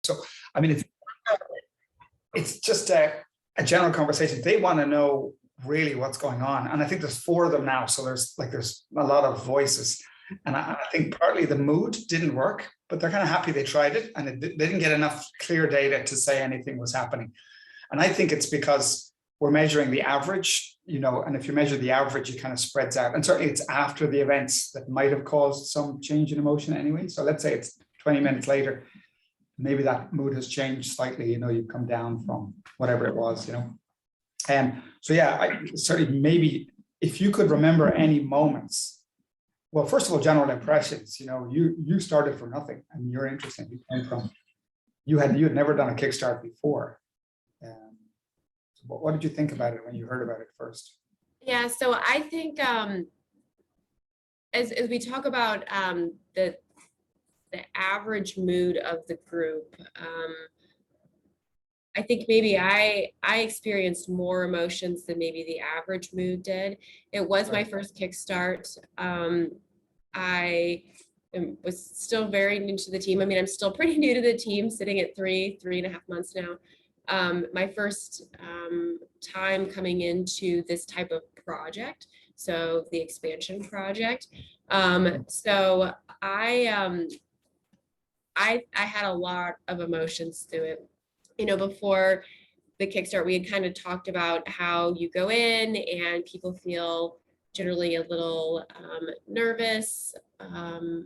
So, I mean, it's just a general conversation. They want to know really what's going on. And I think there's 4 of them now. So there's a lot of voices. And I think partly the mood didn't work, but they're kind of happy they tried it. And they didn't get enough clear data to say anything was happening. And I think it's because we're measuring the average, and if you measure the average, it kind of spreads out. And certainly it's after the events that might have caused some change in emotion anyway. So let's say it's 20 minutes later, maybe that mood has changed slightly, you've come down from whatever it was, so yeah, I certainly, maybe if you could remember any moments, well, first of all, general impressions, you started from nothing. I mean, you're interesting. You came from, you had never done a Kickstart before. So what did you think about it when you heard about it first? Yeah, so I think as we talk about the average mood of the group, I think maybe I experienced more emotions than maybe the average mood did. It was my first Kickstart. I was still very new to the team. I mean, I'm still pretty new to the team, sitting at 3.5 months now. My first time coming into this type of project, so the expansion project. So I had a lot of emotions through it. Before the Kickstart, we had kind of talked about how you go in and people feel generally a little nervous, not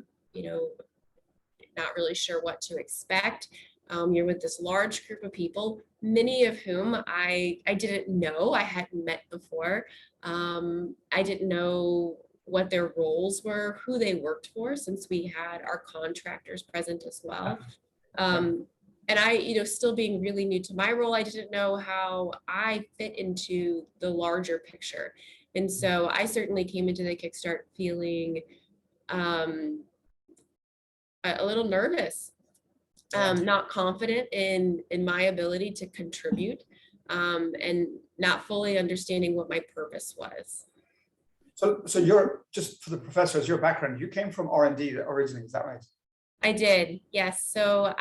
really sure what to expect. You're with this large group of people, many of whom I didn't know, I hadn't met before. I didn't know what their roles were, who they worked for, since we had our contractors present as well. And I, still being really new to my role, I didn't know how I fit into the larger picture. And so I certainly came into the Kickstart feeling a little nervous, not confident in my ability to contribute, and not fully understanding what my purpose was. So you're, just for the professors, your background, you came from R&D originally, is that right? I did, yes. So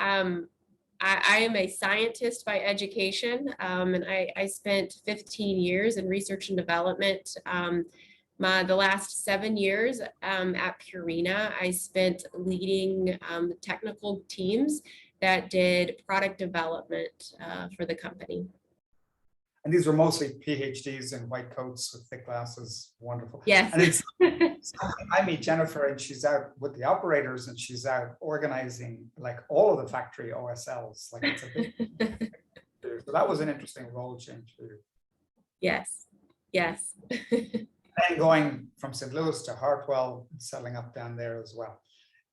I am a scientist by education, and I spent 15 years in research and development. The last 7 years at Purina, I spent leading technical teams that did product development for the company. And these were mostly PhDs in white coats with thick glasses. Wonderful. Yes. And it's, I meet Jennifer and she's out with the operators and she's out organizing like all of the factory OSLs. Like it's a big, so that was an interesting role change for you. Yes. Yes. And going from St. Louis to Hartwell, settling up down there as well.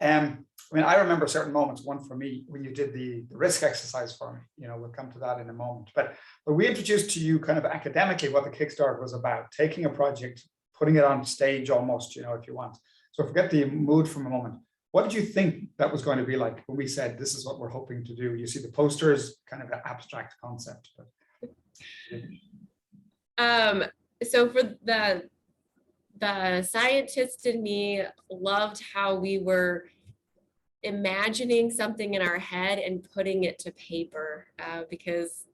I mean, I remember certain moments, one for me, when you did the risk exercise for me, we'll come to that in a moment. But we introduced to you kind of academically what the Kickstart was about, taking a project, putting it on stage almost, if you want. So forget the mood for a moment. What did you think that was going to be like when we said, this is what we're hoping to do? You see the posters, kind of an abstract concept. But... So for the scientist in me loved how we were imagining something in our head and putting it to paper, because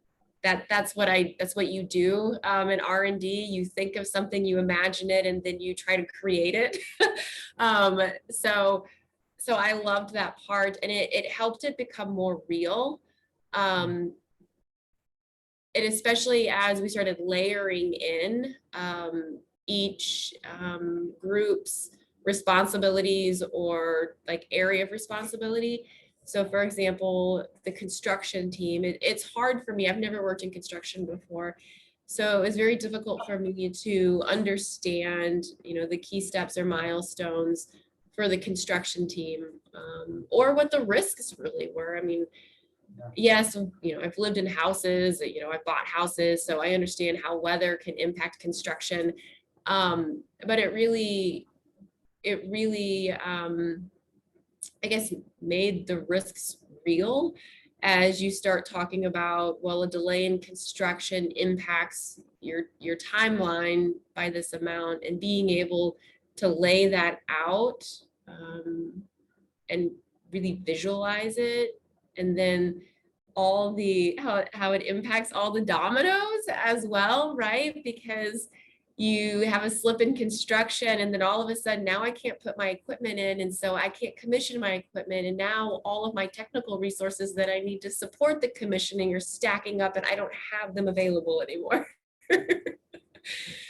that's what you do in R&D. You think of something, you imagine it, and then you try to create it. So I loved that part, and it helped it become more real. And especially as we started layering in each group's responsibilities or like area of responsibility. So for example, the construction team, it's hard for me. I've never worked in construction before. So it was very difficult for me to understand, the key steps or milestones for the construction team, or what the risks really were. I mean, yes, I've lived in houses, I've bought houses, so I understand how weather can impact construction. But it really, I guess, made the risks real as you start talking about, well, a delay in construction impacts your timeline by this amount, and being able to lay that out and really visualize it, and then how it impacts all the dominoes as well, right? Because you have a slip in construction and then all of a sudden now I can't put my equipment in, and so I can't commission my equipment, and now all of my technical resources that I need to support the commissioning are stacking up and I don't have them available anymore.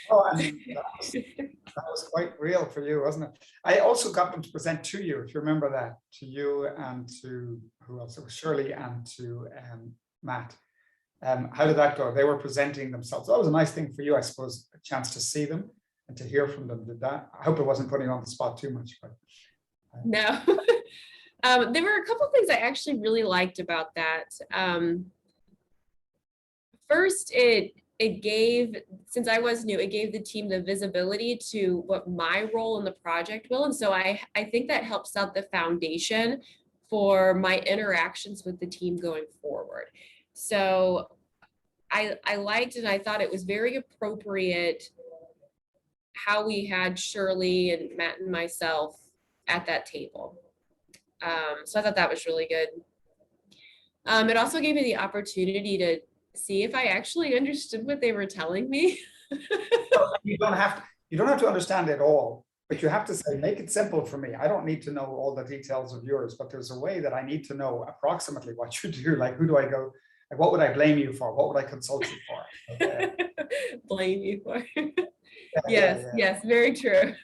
Oh, and that was quite real for you, wasn't it? I also got them to present to you, if you remember that, to you and to who else? It was Shirley and to Matt. How did that go? They were presenting themselves. That was a nice thing for you, I suppose, a chance to see them and to hear from them. Did that? I hope it wasn't putting you on the spot too much, but No. There were a couple of things I actually really liked about that. First, it gave, since I was new, it gave the team the visibility to what my role in the project will. And so I think that helps out the foundation for my interactions with the team going forward. So I liked and I thought it was very appropriate how we had Shirley and Matt and myself at that table. So I thought that was really good. It also gave me the opportunity to see if I actually understood what they were telling me. you don't have to understand it all, but you have to say, make it simple for me. I don't need to know all the details of yours, but there's a way that I need to know approximately what you do. Like, who do I go? Like, what would I blame you for? What would I consult you for? Okay. Blame you for. Yeah. Yes, very true.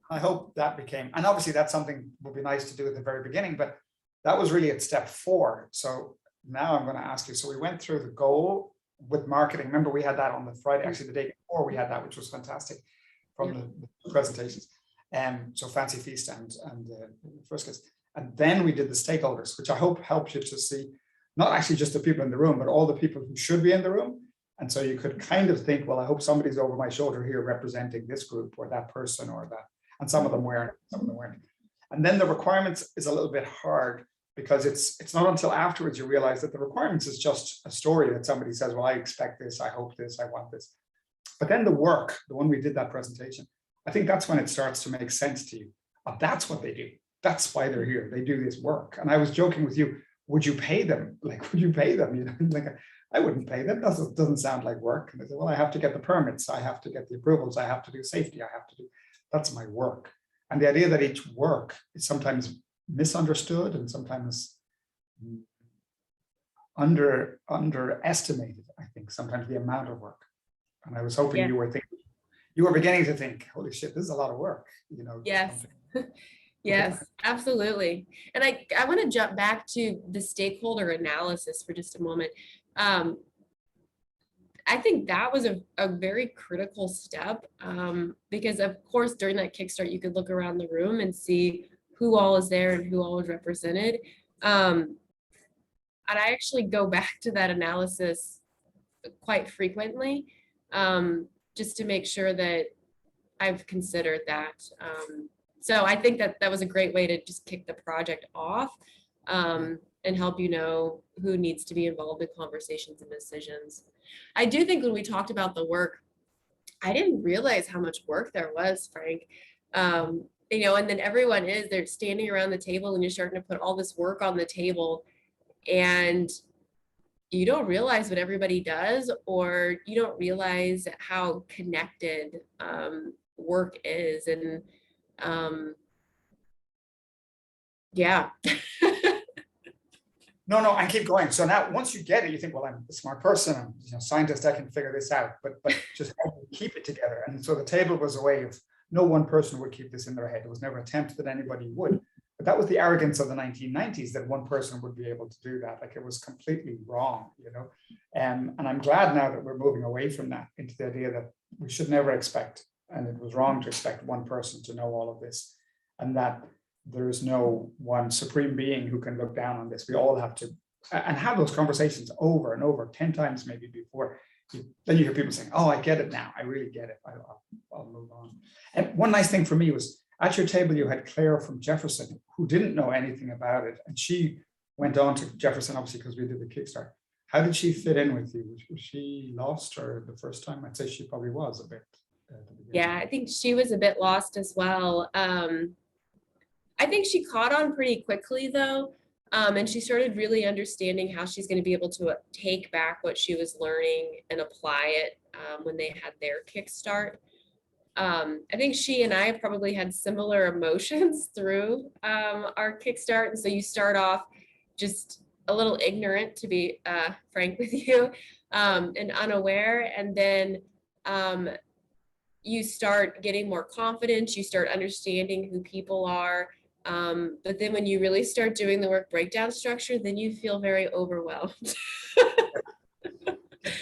I hope that became, and obviously that's something would be nice to do at the very beginning, but that was really at step 4. So now I'm going to ask you, so we went through the goal with marketing. Remember, we had that on the Friday, actually the day before we had that, which was fantastic from the presentations. So Fancy Feast and Friskus. And then we did the stakeholders, which I hope helped you to see, not actually just the people in the room, but all the people who should be in the room. And so you could kind of think, well, I hope somebody's over my shoulder here representing this group or that person or that. And some of them weren't, some of them weren't. And then the requirements is a little bit hard, because it's not until afterwards you realize that the requirements is just a story that somebody says, well, I expect this, I hope this, I want this. But then the work, the one we did that presentation, I think that's when it starts to make sense to you. Oh, that's what they do. That's why they're here. They do this work. And I was joking with you, would you pay them? Like, would you pay them? You know, like, I wouldn't pay them. That doesn't sound like work. And they said, well, I have to get the permits. I have to get the approvals. I have to do safety. I have to do, that's my work. And the idea that each work is sometimes misunderstood and sometimes underestimated, I think, sometimes the amount of work. And I was hoping you were beginning to think, holy shit, this is a lot of work, you know. Yes. Yes, absolutely. And I want to jump back to the stakeholder analysis for just a moment. I think that was a very critical step, because of course, during that Kickstart, you could look around the room and see who all is there and who all is represented. And I actually go back to that analysis quite frequently, just to make sure that I've considered that. So I think that was a great way to just kick the project off, and help you know who needs to be involved in conversations and decisions. I do think when we talked about the work, I didn't realize how much work there was, Frank. You know, and then they're standing around the table and you're starting to put all this work on the table, and you don't realize what everybody does, or you don't realize how connected work is. And yeah. No, and keep going. So now once you get it, you think, well, I'm a smart person, I'm a scientist, I can figure this out, but just keep it together. And so the table was a way of, no one person would keep this in their head. It was never attempted that anybody would. But that was the arrogance of the 1990s, that one person would be able to do that. Like, it was completely wrong, you know. And I'm glad now that we're moving away from that into the idea that we should never expect, and it was wrong to expect one person to know all of this, and that there is no one supreme being who can look down on this. We all have to, and have those conversations over and over, 10 times maybe before. Then you hear people saying, oh, I get it now. I really get it. I'll move on. And one nice thing for me was, at your table, you had Claire from Jefferson, who didn't know anything about it. And she went on to Jefferson, obviously, because we did the Kickstart. How did she fit in with you? Was she lost, or the first time? I'd say she probably was a bit. Yeah, I think she was a bit lost as well. I think she caught on pretty quickly, though. And she started really understanding how she's going to be able to take back what she was learning and apply it when they had their Kickstart. I think she and I probably had similar emotions through our Kickstart. And so you start off just a little ignorant, to be frank with you, and unaware. And then you start getting more confidence, you start understanding who people are. But then when you really start doing the work breakdown structure, then you feel very overwhelmed.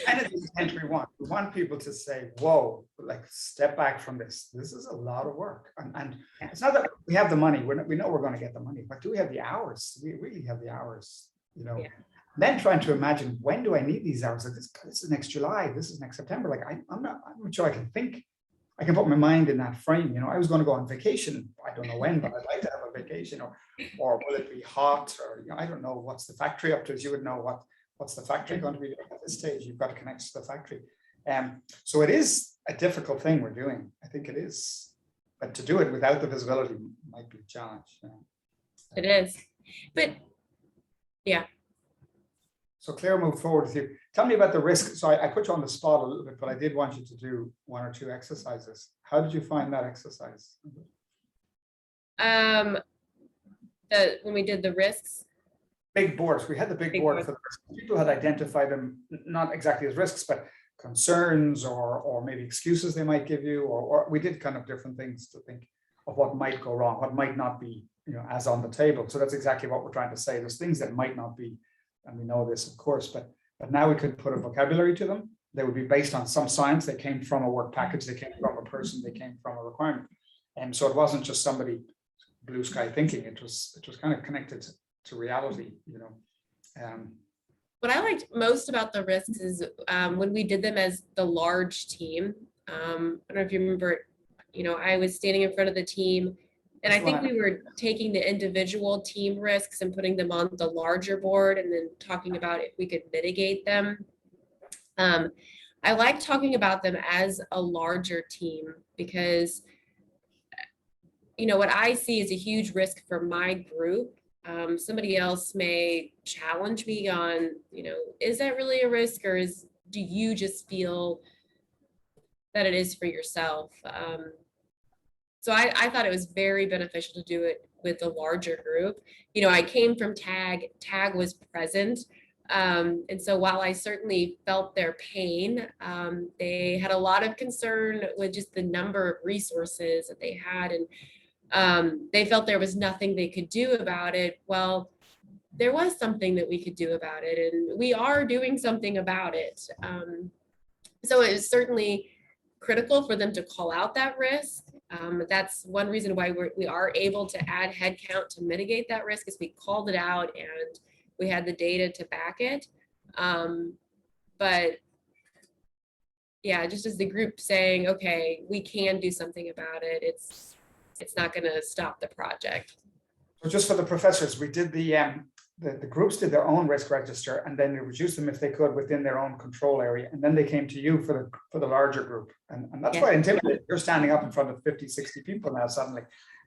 Kind of the intent we want. We want people to say, whoa, like step back from this. This is a lot of work. And it's not that we have the money. We know we're going to get the money, but do we have the hours? We really have the hours, you know. Yeah. Then trying to imagine, when do I need these hours? Like this is next July, this is next September. Like I'm not sure I can think. I can put my mind in that frame. You know, I was going to go on vacation. I don't know when, but I'd like to have a vacation. Or will it be hot? Or, you know, I don't know. What's the factory up to? As you would know what's the factory going to be doing at this stage? You've got to connect to the factory. So it is a difficult thing we're doing. I think it is. But to do it without the visibility might be a challenge. You know? It is. But yeah. So Claire, move forward with you. Tell me about the risk. So I put you on the spot a little bit, but I did want you to do one or two exercises. How did you find that exercise? When we did the risks. Big boards. We had the big board for the risks. People had identified them not exactly as risks, but concerns or maybe excuses they might give you, or we did kind of different things to think of what might go wrong, what might not be, you know, as on the table. So that's exactly what we're trying to say. There's things that might not be, and we know this, of course, but now we could put a vocabulary to them. They would be based on some science. They came from a work package. They came from a person. They came from a requirement. And so it wasn't just somebody blue sky thinking. It was kind of connected to reality, you know. What I liked most about the risks is when we did them as the large team. I don't know if you remember, you know, I was standing in front of the team, and I think we were taking the individual team risks and putting them on the larger board and then talking about if we could mitigate them. I like talking about them as a larger team because, you know, what I see is a huge risk for my group. Somebody else may challenge me on, you know, is that really a risk, or do you just feel that it is for yourself? So I thought it was very beneficial to do it with a larger group. You know, I came from TAG was present. And so while I certainly felt their pain, they had a lot of concern with just the number of resources that they had. And they felt there was nothing they could do about it. Well, there was something that we could do about it, and we are doing something about it. So it was certainly critical for them to call out that risk. That's one reason why we are able to add headcount to mitigate that risk, is we called it out and we had the data to back it. But yeah, just as the group saying, okay, we can do something about it. It's not going to stop the project. So just for the professors, we did the groups did their own risk register, and then they reduced them if they could within their own control area. And then they came to you for the larger group. And that's quite intimidating. You're standing up in front of 50, 60 people now suddenly.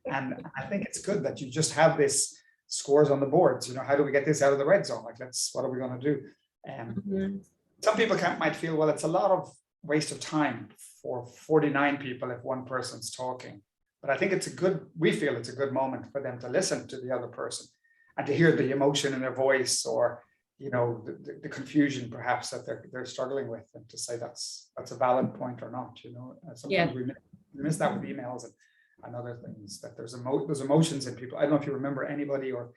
And I think it's good that you just have this scores on the boards. You know, how do we get this out of the red zone? Like, what are we going to do? Some people might feel, well, it's a lot of waste of time for 49 people if one person's talking. But I think we feel it's a good moment for them to listen to the other person and to hear the emotion in their voice, or, you know, the confusion perhaps that they're struggling with, and to say that's a valid point or not. You know, sometimes we miss that with emails and other things, that there's emotions in people. I don't know if you remember anybody, or,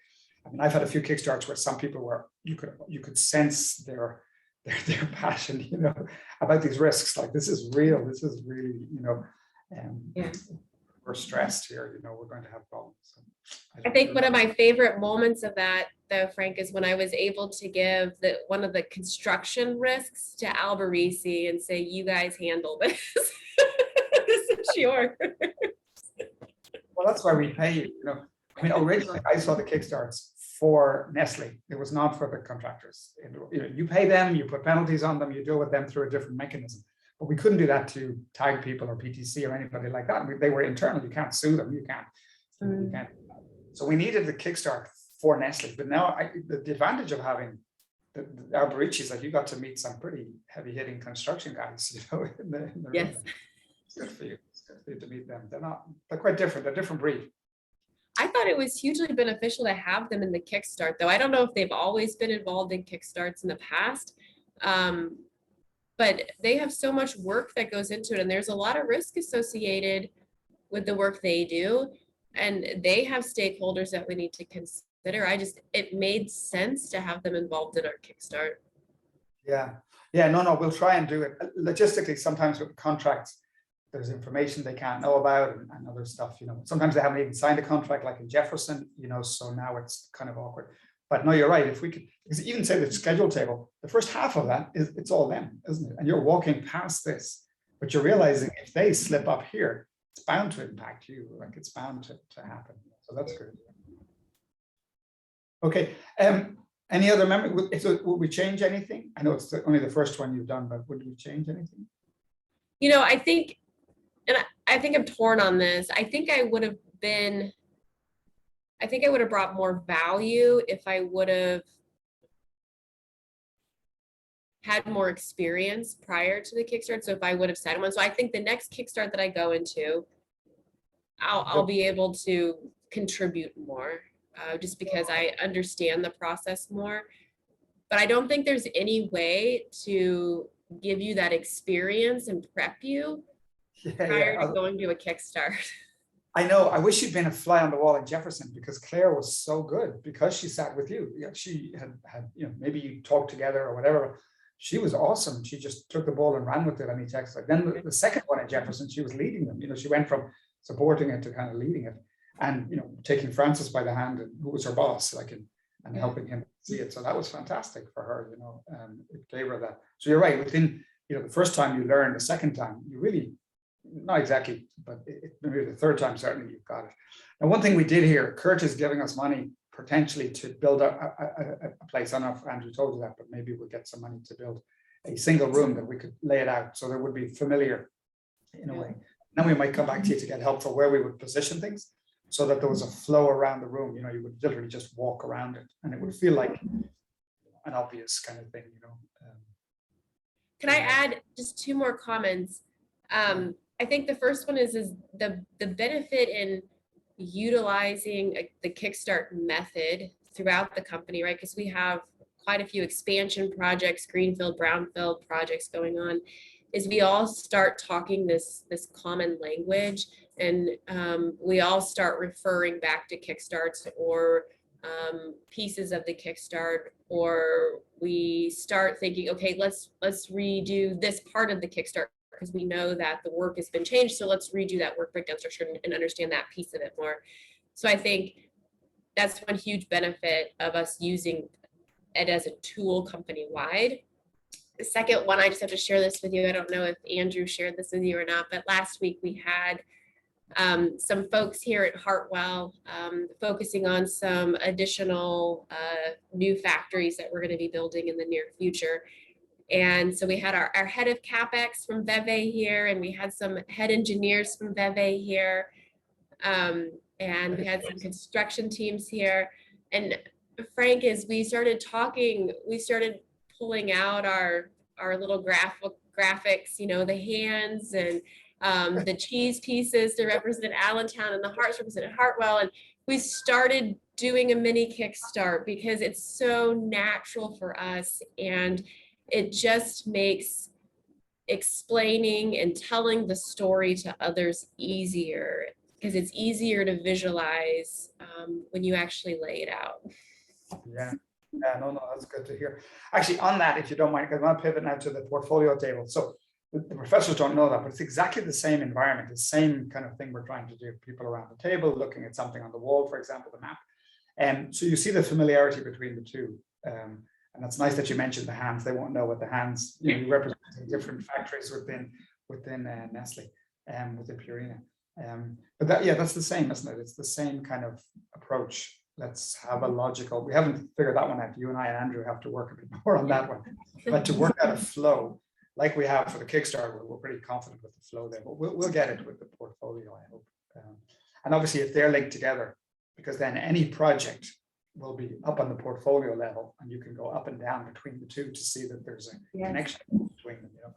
I mean, I've had a few Kickstarts where some people were, you could sense their passion, you know, about these risks. Like, this is real. This is really, you know, we're stressed here, you know, we're going to have problems. So I think one of my favorite moments of that, though, Frank, is when I was able to give one of the construction risks to Alberisi and say, you guys handle this. This is yours. Well, that's why we pay you, you know. I mean, originally I saw the Kickstarts for Nestle. It was not for the contractors. You know, you pay them, you put penalties on them, you deal with them through a different mechanism. But we couldn't do that to TAG people or PTC or anybody like that. They were internal. You can't sue them. You can't. So we needed the Kickstart for Nestle. But now the advantage of having our Barici is that you got to meet some pretty heavy hitting construction guys, in the room. Yes. It's good for you. It's good for you to meet them. They're quite different. They're a different breed. I thought it was hugely beneficial to have them in the Kickstart, though. I don't know if they've always been involved in Kickstarts in the past, but they have so much work that goes into it, and there's a lot of risk associated with the work they do, and they have stakeholders that we need to consider. It made sense to have them involved in our Kickstart. Yeah, no, we'll try and do it. Logistically, sometimes with contracts, there's information they can't know about and other stuff, sometimes they haven't even signed a contract, like in Jefferson, so now it's kind of awkward. But no, you're right. If we could, because even say the schedule table, the first half of that it's all them, isn't it? And you're walking past this, but you're realizing if they slip up here, it's bound to impact you, like it's bound to happen. So that's good. Okay. Any other memory? Would we change anything? I know it's only the first one you've done, but would we change anything? I think, and I think I'm torn on this. I think I would have brought more value if I would have had more experience prior to the Kickstart. So if I would have sat in one. So I think the next Kickstart that I go into, I'll be able to contribute more, just because I understand the process more. But I don't think there's any way to give you that experience and prep you prior to going to a Kickstart. I know. I wish she'd been a fly on the wall in Jefferson, because Claire was so good, because she sat with you. She had maybe you talked together or whatever. She was awesome. She just took the ball and ran with it. And he texted. Then the second one at Jefferson, she was leading them. She went from supporting it to kind of leading it, and taking Francis by the hand, and who was her boss, and helping him see it. So that was fantastic for her. It gave her that. So you're right. Within the first time you learn, the second time you really. Not exactly, but maybe the third time, certainly you've got it. And one thing we did here, Kurt is giving us money potentially to build a place. I don't know if Andrew told you that, but maybe we'll get some money to build a single room that we could lay it out so there would be familiar in a way. Then we might come back to you to get help for where we would position things so that there was a flow around the room. You would literally just walk around it and it would feel like an obvious kind of thing, Can I add just two more comments? I think the first one is the benefit in utilizing the Kickstart method throughout the company, right? Because we have quite a few expansion projects, greenfield, brownfield projects going on, is we all start talking this common language, and we all start referring back to Kickstarts or pieces of the Kickstart, or we start thinking, okay, let's redo this part of the Kickstart, because we know that the work has been changed. So let's redo that work breakdown structure and understand that piece of it more. So I think that's one huge benefit of us using it as a tool company-wide. The second one, I just have to share this with you. I don't know if Andrew shared this with you or not, but last week we had some folks here at Hartwell focusing on some additional new factories that we're going to be building in the near future. And so we had our head of CapEx from Veve here, and we had some head engineers from Veve here, and we had some construction teams here. And Frank, as we started talking, we started pulling out our little graphics, the hands and the cheese pieces to represent Allentown and the hearts represented Hartwell. And we started doing a mini Kickstart because it's so natural for us, and it just makes explaining and telling the story to others easier, because it's easier to visualize when you actually lay it out. Yeah, no, that's good to hear. Actually, on that, if you don't mind, I want to pivot now to the portfolio table. So the professors don't know that, but it's exactly the same environment, the same kind of thing we're trying to do. People around the table looking at something on the wall, for example, the map. And so you see the familiarity between the two. And that's nice that you mentioned the hands. They won't know what the hands, you representing different factories within Nestle and within Purina. But that's the same, isn't it? It's the same kind of approach. Let's have a logical, we haven't figured that one out. You and I and Andrew have to work a bit more on that one. But to work out a flow, like we have for the Kickstarter, we're pretty confident with the flow there. But we'll get it with the portfolio, I hope. And obviously, if they're linked together, because then any project will be up on the portfolio level, and you can go up and down between the two to see that there's a connection between them.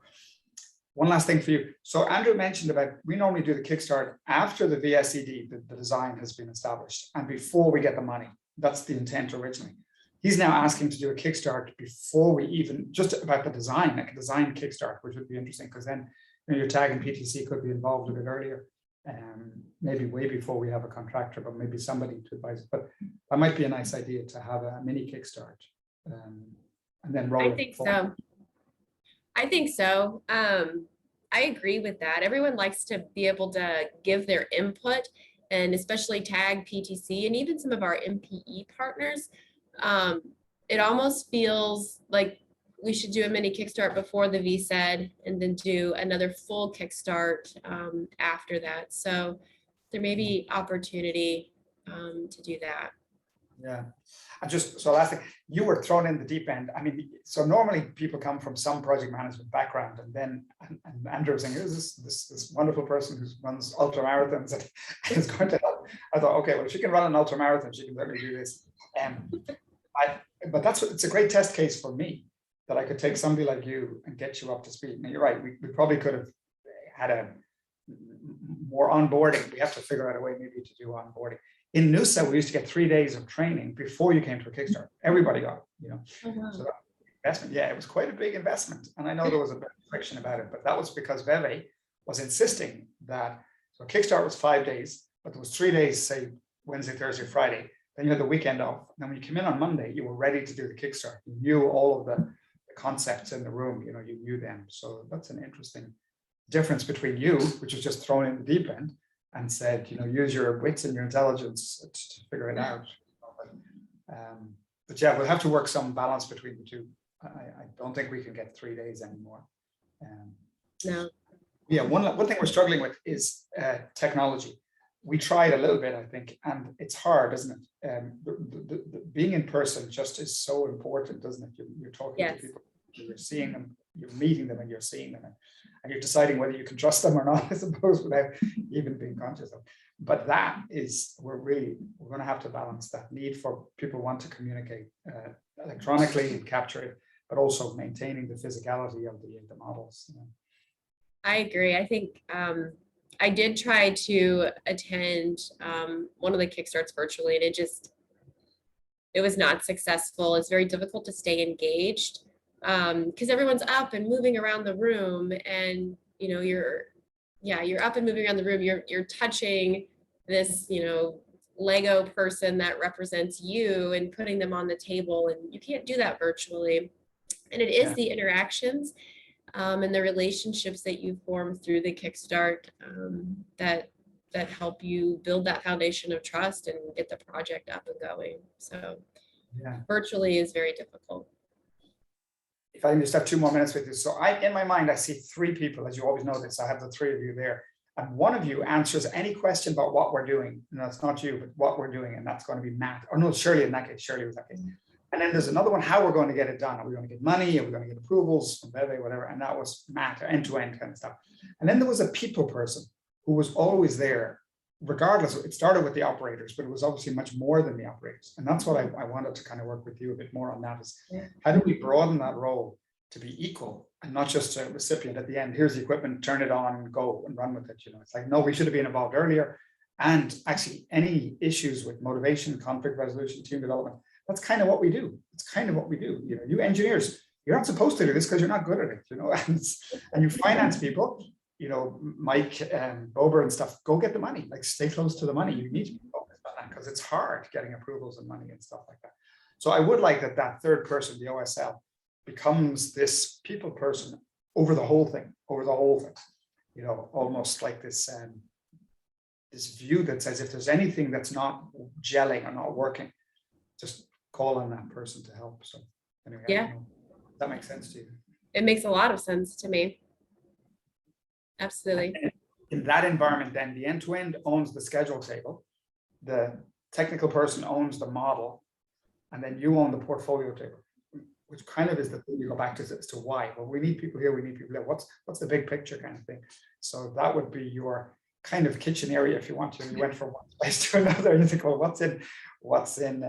One last thing for you. So Andrew mentioned about, we normally do the Kickstart after the VSED, the design has been established, and before we get the money. That's the intent originally. He's now asking to do a Kickstart before we even, just about the design, like a design Kickstart, which would be interesting, because then your tag and PTC could be involved a bit earlier, maybe way before we have a contractor, but maybe somebody to advise it. But that might be a nice idea to have a mini Kickstart, and then roll it. I think so. I agree with that. Everyone likes to be able to give their input, and especially tag, PTC, and even some of our MPE partners. It almost feels like we should do a mini Kickstart before the VSED and then do another full Kickstart after that. So there may be opportunity to do that. Yeah. And just so last thing, you were thrown in the deep end. I mean, so normally people come from some project management background, and then and Andrew was saying, here's this wonderful person who runs ultra marathons and is going to help. I thought, okay, well, if she can run an ultra marathon, she can certainly do this. But it's a great test case for me, that I could take somebody like you and get you up to speed. Now you're right, we probably could have had a more onboarding. We have to figure out a way maybe to do onboarding. In Noosa, we used to get 3 days of training before you came to a Kickstart. Everybody got, so that investment, yeah, it was quite a big investment. And I know there was a bit of friction about it, but that was because Veve was insisting that, so Kickstart was 5 days, but there was 3 days, say Wednesday, Thursday, Friday. Then you had the weekend off. And then when you came in on Monday, you were ready to do the Kickstart. You knew all of the concepts in the room, you knew them. So that's an interesting difference between you, which was just thrown in the deep end, and said, use your wits and your intelligence to figure it out. But yeah, we'll have to work some balance between the two. I don't think we can get 3 days anymore. No. Yeah, one thing we're struggling with is technology. We tried a little bit, I think, and it's hard, isn't it? Being in person just is so important, doesn't it? You're talking to people, you're seeing them, you're meeting them, and you're seeing them, and you're deciding whether you can trust them or not, I suppose, without even being conscious of. But that is, we're going to have to balance that need for people who want to communicate electronically and capture it, but also maintaining the physicality of the models. I agree. I think I did try to attend one of the Kickstarts virtually, and it was not successful. It's very difficult to stay engaged because everyone's up and moving around the room, and you're up and moving around the room. You're touching this Lego person that represents you and putting them on the table, and you can't do that virtually. And it is the interactions and the relationships that you form through the Kickstart that help you build that foundation of trust and get the project up and going. So virtually is very difficult. If I can just have 2 more minutes with you. So in my mind, I see 3 people, as you always know this, I have the 3 of you there. And one of you answers any question about what we're doing. No, it's not you, but what we're doing. And that's going to be Matt. Or no, Shirley in that case. Shirley was that case. And then there's another one, how we're going to get it done. Are we going to get money? Are we going to get approvals from Beve, whatever? And that was Matt, end-to-end kind of stuff. And then there was a people person who was always there, regardless. It started with the operators, but it was obviously much more than the operators. And that's what I wanted to kind of work with you a bit more on that, is how do we broaden that role to be equal and not just a recipient at the end? Here's the equipment, turn it on and go and run with it. It's like, no, we should have been involved earlier. And actually any issues with motivation, conflict resolution, team development, that's kind of what we do. It's kind of what we do. You engineers, you're not supposed to do this because you're not good at it, and you finance people, Mike and Bober and stuff, go get the money, like stay close to the money. You need to be focused on that because it's hard getting approvals and money and stuff like that. So I would like that third person, the OSL, becomes this people person over the whole thing, almost like this this view that says if there's anything that's not gelling or not working, just call on that person to help. So anyway, that makes sense to you. It makes a lot of sense to me. Absolutely. In that environment, then the end-to-end owns the schedule table, the technical person owns the model, and then you own the portfolio table, which kind of is the thing you go back to as to why. Well, we need people here, we need people there. What's the big picture kind of thing? So that would be your kind of kitchen area if you want to. You went from one place to another, and you think, well, what's in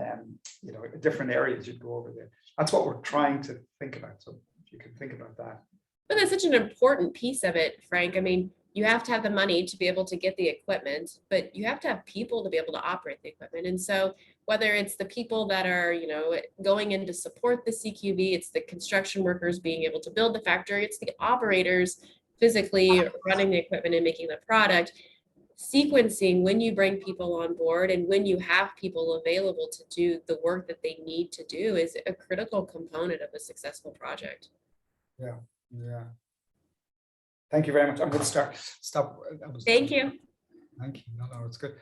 you know, different areas, you'd go over there. That's what we're trying to think about. So if you could think about that. But that's such an important piece of it, Frank. I mean, you have to have the money to be able to get the equipment, but you have to have people to be able to operate the equipment. And so whether it's the people that are, you know, going in to support the CQV, it's the construction workers being able to build the factory, it's the operators physically running the equipment and making the product. Sequencing when you bring people on board and when you have people available to do the work that they need to do is a critical component of a successful project. Yeah. Thank you very much. I'm going to stop. Thank you. Thank you. No, it's good.